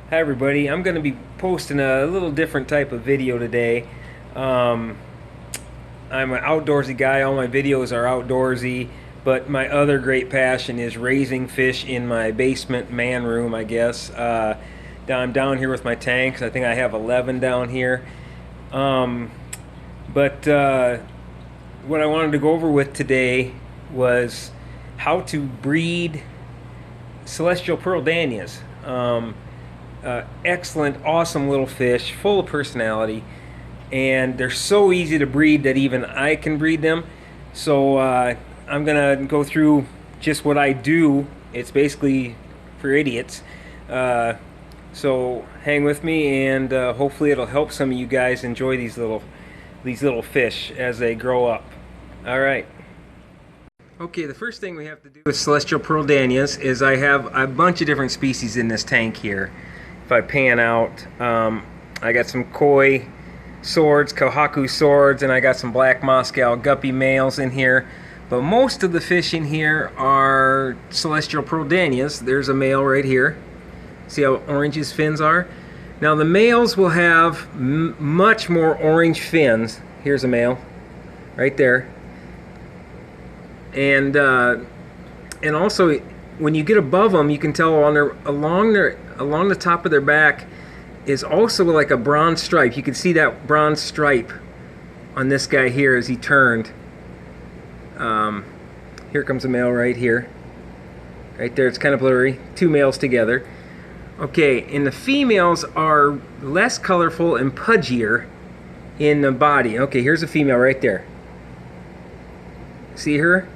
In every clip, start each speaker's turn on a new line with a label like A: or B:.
A: Hi everybody, I'm going to be posting a little different type of video today. Um, I'm an outdoorsy guy, all my videos are outdoorsy, but my other great passion is raising fish in my basement man room, I guess. I'm down here with my tanks, I think I have 11 down here. Um, but what I wanted to go over with today was how to breed Celestial Pearl Danios. Excellent, awesome little fish, full of personality, and they're so easy to breed that even I can breed them. So I'm gonna go through just what I do. It's basically for idiots. So hang with me, and hopefully it'll help some of you guys enjoy these little fish as they grow up. All right. Okay, the first thing we have to do with Celestial Pearl Danios is I have a bunch of different species in this tank here. If I pan out, I got some koi swords, kohaku swords, and I got some black Moscow guppy males in here. But most of the fish in here are Celestial Pearl Danios. There's a male right here. See how orange his fins are? Now the males will have much more orange fins. Here's a male, right there. And also when you get above them, you can tell along the top of their back is also like a bronze stripe. You can see that bronze stripe on this guy here as he turned. Here comes a male right here. Right there, it's kind of blurry. Two males together. Okay, and the females are less colorful and pudgier in the body. Okay, here's a female right there. See her?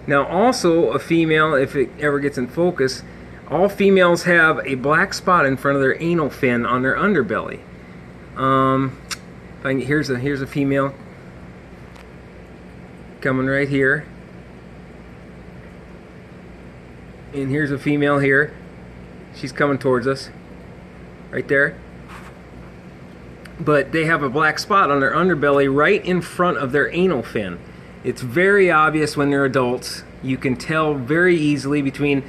A: Now also a female, if it ever gets in focus, all females have a black spot in front of their anal fin on their underbelly. Here's a female coming right here. And here's a female here. She's coming towards us. Right there. But they have a black spot on their underbelly right in front of their anal fin. It's very obvious when they're adults. You can tell very easily between,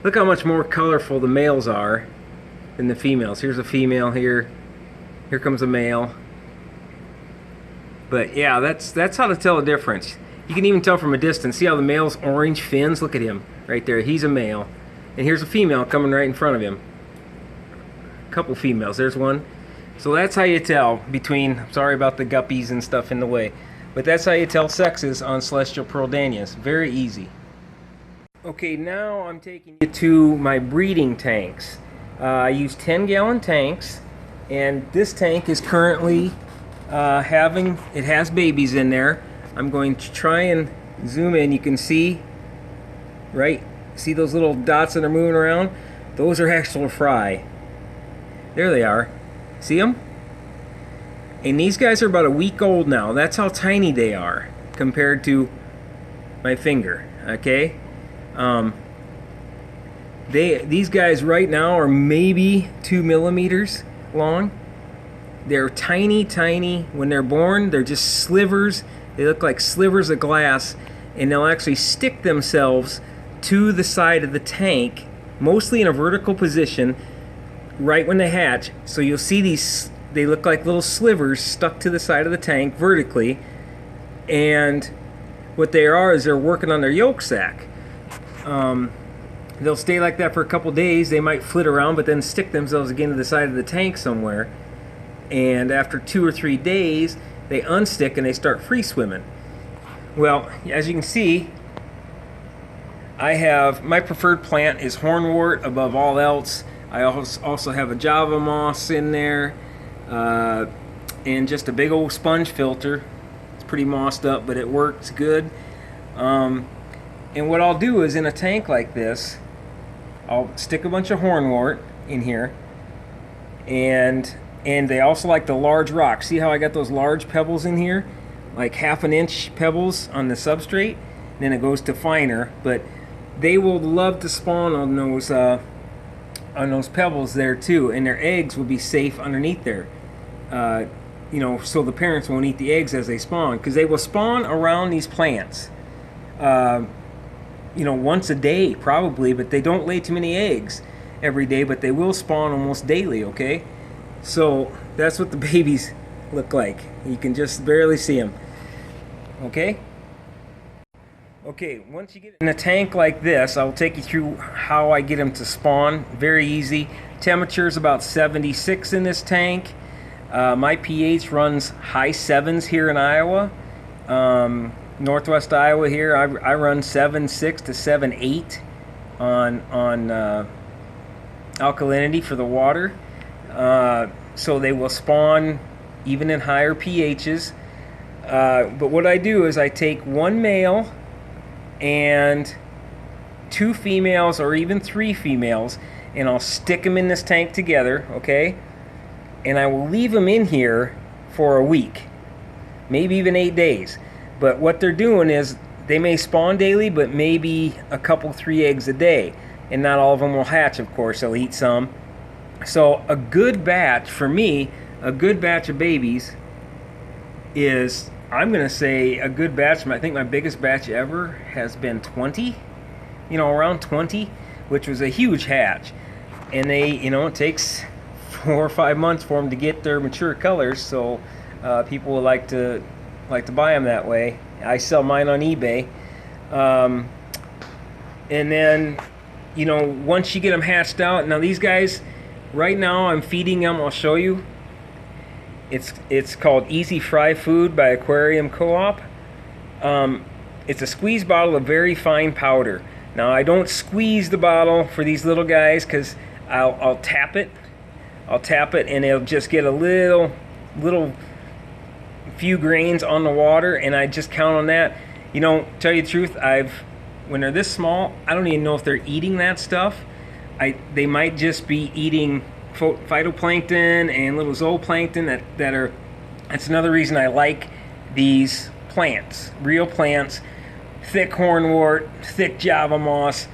A: look how much more colorful the males are than the females. Here's a female here. Here comes a male. But yeah, that's how to tell the difference. You can even tell from a distance. See how the male's orange fins? Look at him right there. He's a male. And here's a female coming right in front of him. A couple females. There's one. So that's how you tell between, sorry about the guppies and stuff in the way. But that's how you tell sexes on Celestial Pearl Danios. Very easy. Okay, now I'm taking you to my breeding tanks. I use 10-gallon tanks, and this tank is currently it has babies in there. I'm going to try and zoom in. You can see, right? See those little dots that are moving around? Those are actual fry. There they are. See them? And these guys are about a week old now. That's how tiny they are compared to my finger. Okay, these guys right now are maybe 2 millimeters long. They're tiny, tiny. When they're born, they're just slivers. They look like slivers of glass, and they'll actually stick themselves to the side of the tank, mostly in a vertical position, right when they hatch. So you'll see these. They look like little slivers stuck to the side of the tank vertically, and what they are is they're working on their yolk sac. They'll stay like that for a couple days. They might flit around, but then stick themselves again to the side of the tank somewhere. And after 2 or 3 days, they unstick and they start free swimming. Well, as you can see, I have my preferred plant is hornwort above all else. I also have a Java moss in there. And just a big old sponge filter. It's pretty mossed up, but it works good. And what I'll do is in a tank like this, I'll stick a bunch of hornwort in here, and they also like the large rocks. See how I got those large pebbles in here, like 1/2 inch pebbles on the substrate. Then it goes to finer, but they will love to spawn on those pebbles there too, and their eggs will be safe underneath there. So the parents won't eat the eggs as they spawn, because they will spawn around these plants once a day probably, but they don't lay too many eggs. every day, but they will spawn almost daily, okay? So that's what the babies look like. You can just barely see them, okay? Okay, once you get in a tank like this, I'll take you through how I get them to spawn. Very easy. Temperature is about 76 in this tank. My pH runs high 7s here in Iowa. Northwest Iowa here, I run 7.6 to 7.8 on alkalinity for the water. So they will spawn even in higher pHs. But what I do is I take one male and 2 females or even 3 females, and I'll stick them in this tank together, okay? And I will leave them in here for a week, maybe even 8 days. But what they're doing is they may spawn daily, but maybe a couple, 3 eggs a day. And not all of them will hatch, of course. They'll eat some. So a good batch, for me, a good batch of babies is, I'm going to say a good batch, I think my biggest batch ever has been 20. You know, around 20, which was a huge hatch. And they, you know, it takes 4 or 5 months for them to get their mature colors, so people will like to buy them that way. I sell mine on eBay. And then, you know, once you get them hatched out, now these guys, right now I'm feeding them, I'll show you. It's called Easy Fry Food by Aquarium Co-op. It's a squeeze bottle of very fine powder. Now I don't squeeze the bottle for these little guys because I'll tap it. I'll tap it and it'll just get a little few grains on the water, and I just count on that. You know, tell you the truth, when they're this small, I don't even know if they're eating that stuff. They might just be eating phytoplankton and little zooplankton that's another reason I like these plants, real plants, thick hornwort, thick java moss,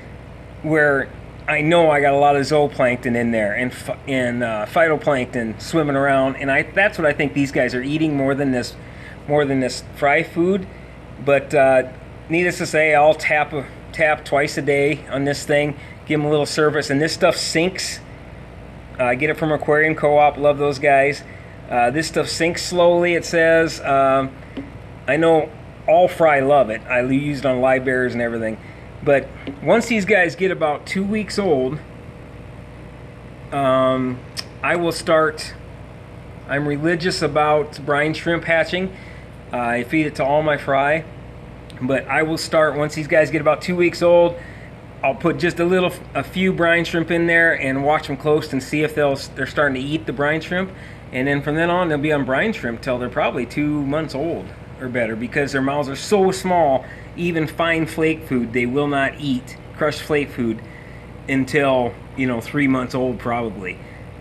A: where I know I got a lot of zooplankton in there and phytoplankton swimming around, and that's what I think these guys are eating more than this fry food. But needless to say, I'll tap twice a day on this thing, give them a little service, and this stuff sinks. I get it from Aquarium Co-op, love those guys. This stuff sinks slowly, it says. I know all fry love it. I use it on live bears and everything. But once these guys get about 2 weeks old, I will start. I'm religious about brine shrimp hatching. I feed it to all my fry. But I will start, once these guys get about 2 weeks old, I'll put just a few brine shrimp in there and watch them close and see if they're starting to eat the brine shrimp. And then from then on, they'll be on brine shrimp till they're probably 2 months old or better, because their mouths are so small. Even fine flake food, they will not eat crushed flake food until, 3 months old probably.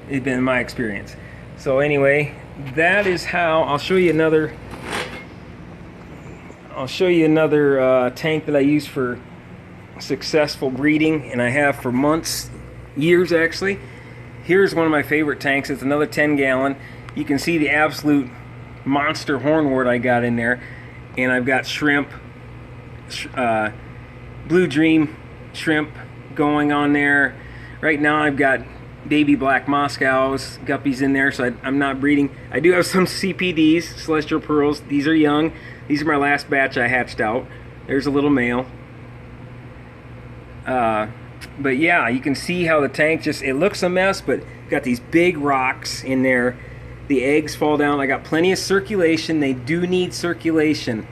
A: It's been my experience. So anyway, that is how. I'll show you another tank that I use for successful breeding, and I have for months, years actually. Here's one of my favorite tanks. It's another 10-gallon. You can see the absolute monster hornwort I got in there, and I've got shrimp, Blue Dream shrimp going on there. Right now I've got baby black Moscows, guppies in there, so I'm not breeding. I do have some CPDs, Celestial Pearls. These are young. These are my last batch I hatched out. There's a little male. But yeah, you can see how the tank it looks a mess, but got these big rocks in there. The eggs fall down. I got plenty of circulation. They do need circulation.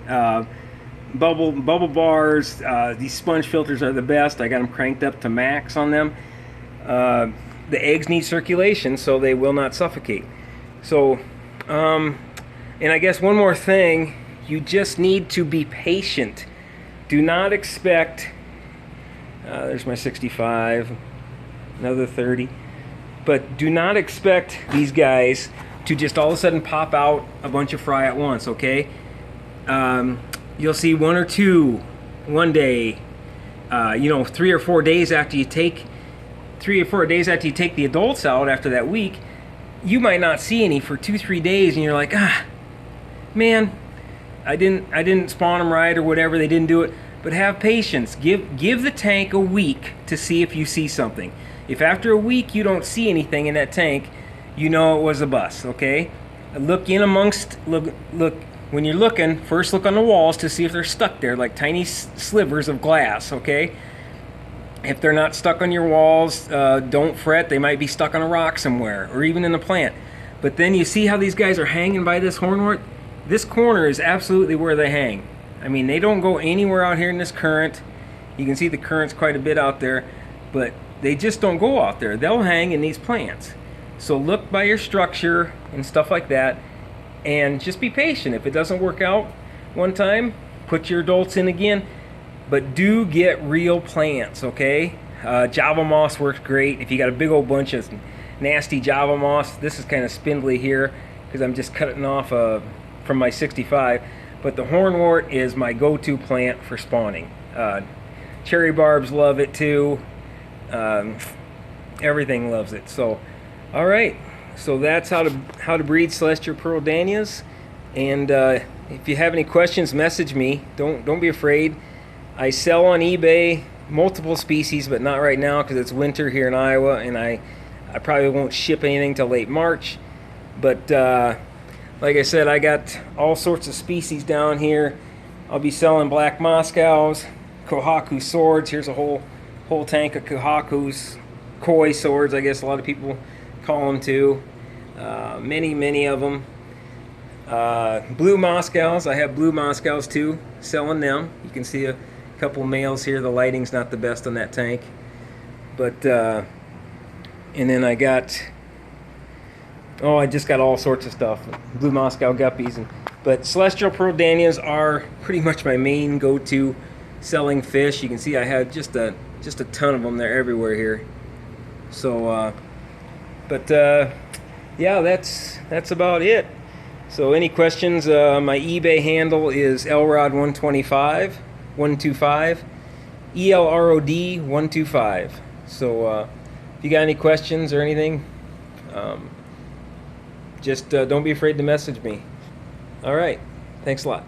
A: Bubble bars, these sponge filters are the best. I got them cranked up to max on them. The eggs need circulation so they will not suffocate. So, and I guess one more thing, you just need to be patient. Do not expect, there's my 65, another 30. But do not expect these guys to just all of a sudden pop out a bunch of fry at once, okay? You'll see 1 or 2 one day, 3 or 4 days after you take the adults out after that week. You might not see any for 2-3 days, and you're like, man, I didn't spawn them right or whatever, they didn't do it. But have patience. Give the tank a week to see if you see something. If after a week you don't see anything in that tank, you know it was a bust, okay? Look in amongst, look, when you're looking, first look on the walls to see if they're stuck there, like tiny slivers of glass, okay? If they're not stuck on your walls, don't fret. They might be stuck on a rock somewhere, or even in the plant. But then you see how these guys are hanging by this hornwort? This corner is absolutely where they hang. I mean, they don't go anywhere out here in this current. You can see the current's quite a bit out there, but they just don't go out there. They'll hang in these plants. So look by your structure and stuff like that, and just be patient. If it doesn't work out one time, put your adults in again, but do get real plants, okay? Java moss works great. If you got a big old bunch of nasty Java moss, this is kind of spindly here because I'm just cutting off from my 65, but the hornwort is my go-to plant for spawning. Cherry barbs love it too. Everything loves it. So all right, so that's how to breed Celestial Pearl Danios. And if you have any questions, message me. Don't be afraid. I sell on eBay multiple species, but not right now because it's winter here in Iowa, and I probably won't ship anything till late March. But like I said, I got all sorts of species down here. I'll be selling black Moscows, Kohaku swords. Here's a whole tank of Kohaku's, koi swords, I guess a lot of people call them too. Many of them. Blue Moscows, I have blue Moscows too, selling them. You can see a couple males here. The lighting's not the best on that tank. But, and then I just got all sorts of stuff. Blue Moscow guppies. But Celestial Pearl Danios are pretty much my main go-to selling fish. You can see I have just a ton of them. They're everywhere here. So, yeah, that's about it. So any questions, my eBay handle is elrod125, 125, ELROD 125. So if you got any questions or anything, just don't be afraid to message me. All right, thanks a lot.